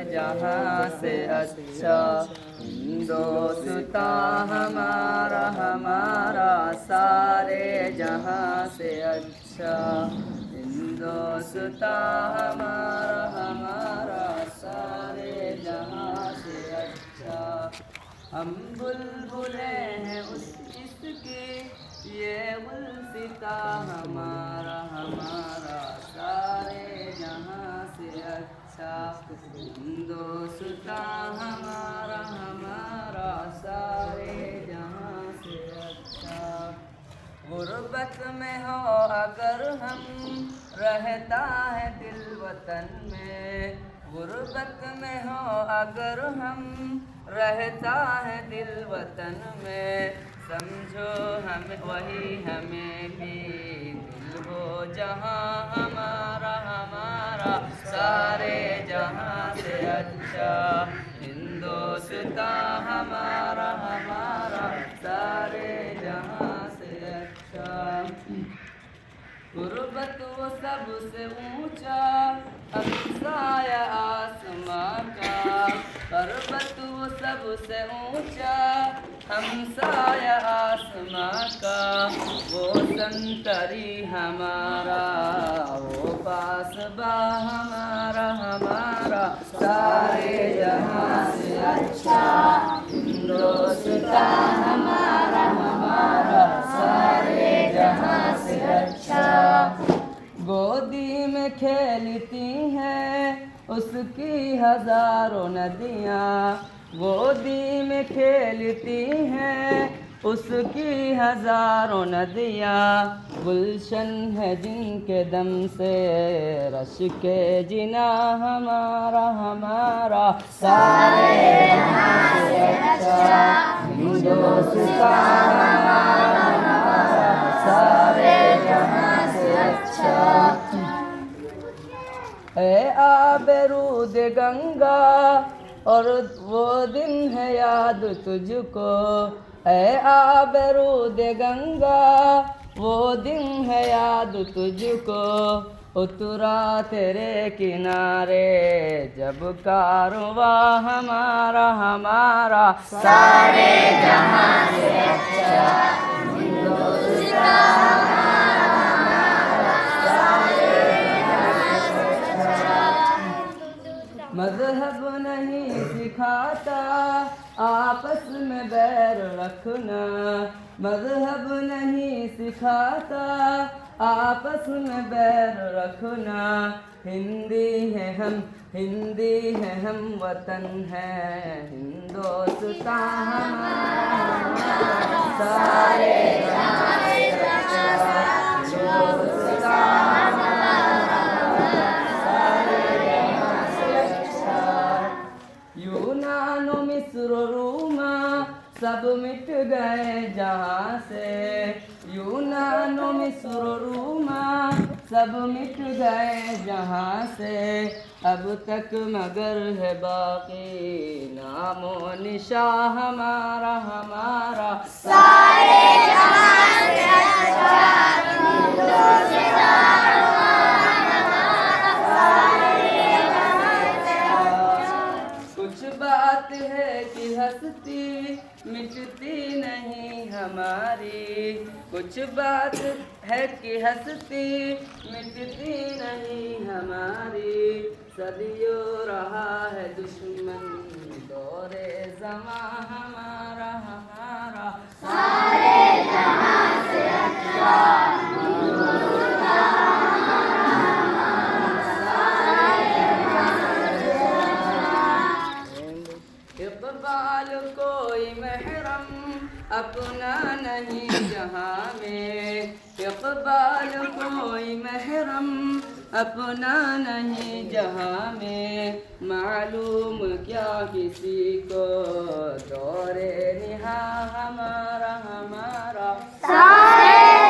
जहाँ से अच्छा, हिंदोस्ता हमारा हमारा सारे जहाँ से अच्छा, हिंदोस्ता हमारा हमारा सारे जहाँ से अच्छा। हम बुलबुले हैं उस इसकी, ये गुलसिता हमारा हमारा सारे जहाँ से अच्छा, हिंदोस्ता हमारा हमारा सारे जहाँ से अच्छा। गुर्बत में हो अगर हम, रहता है दिल वतन में, गुर्बत में हो अगर हम, रहता है दिल वतन में, समझो हम वही हमें भी दिल वो जहाँ हमारा हमारा सारे जहाँ से अच्छा, हिंदोस्ता हमारा हमारा सारे जहाँ से अच्छा। गुर्बत वो सबसे ऊंचा हमसाया आसमां का, गुर्बत वो सबसे ऊंचा हमसाया आसमां का, वो संतरी हमारा वो पासबा हमारा हमारा सारे जहाँ से अच्छा, हिंदोस्ता हमारा हमारा सारे जहाँ से अच्छा। गोदी में खेलती हैं उसकी हजारों नदियाँ, गोदी में खेलती हैं उसकी हजारों नदियाँ, गुलशन है जिनके दम से रश के जिना हमारा हमारा सारे जहाँ से अच्छा, हिंदोस्ता हमारा हमारा सारे जहाँ से अच्छा। है आबरूद गंगा और वो दिन है याद तुझको, है आबरूद गंगा वो दिन है याद तुझको, उतरा तेरे किनारे जब कारवां हमारा हमारा सारे जहाँ से अच्छा, हिंदोस्ता मज़हब नहीं सिखाता आपस में बैर रखना, मज़हब नहीं सिखाता आपस में बैर रखना, हिंदी है हम वतन है हिंदोस्ता हमारा सारे जहाँ से अच्छा, हिंदोस्ता यूनान मिस्र रूमा सब मिट गए जहाँ से, यूनान मिस्र रूमा सब मिट गए जहाँ से, अब तक मगर है बाकी नामो निशा हमारा हमारा सारे जहाँ से अच्छा, हिंदोस्ता बात है कि हंसती मिटती नहीं हमारी, कुछ बात है कि हंसती मिटती नहीं हमारी, सदियों रहा है दुश्मन दौरे ज़मां हमारा हमारा सारे जहाँ से अच्छा, इक़बाल कोई महरम अपना नहीं जहाँ में, इक़बाल कोई महरम अपना नहीं जहाँ में, मालूम क्या किसी को दौरे निहा हमारा हमारा सारे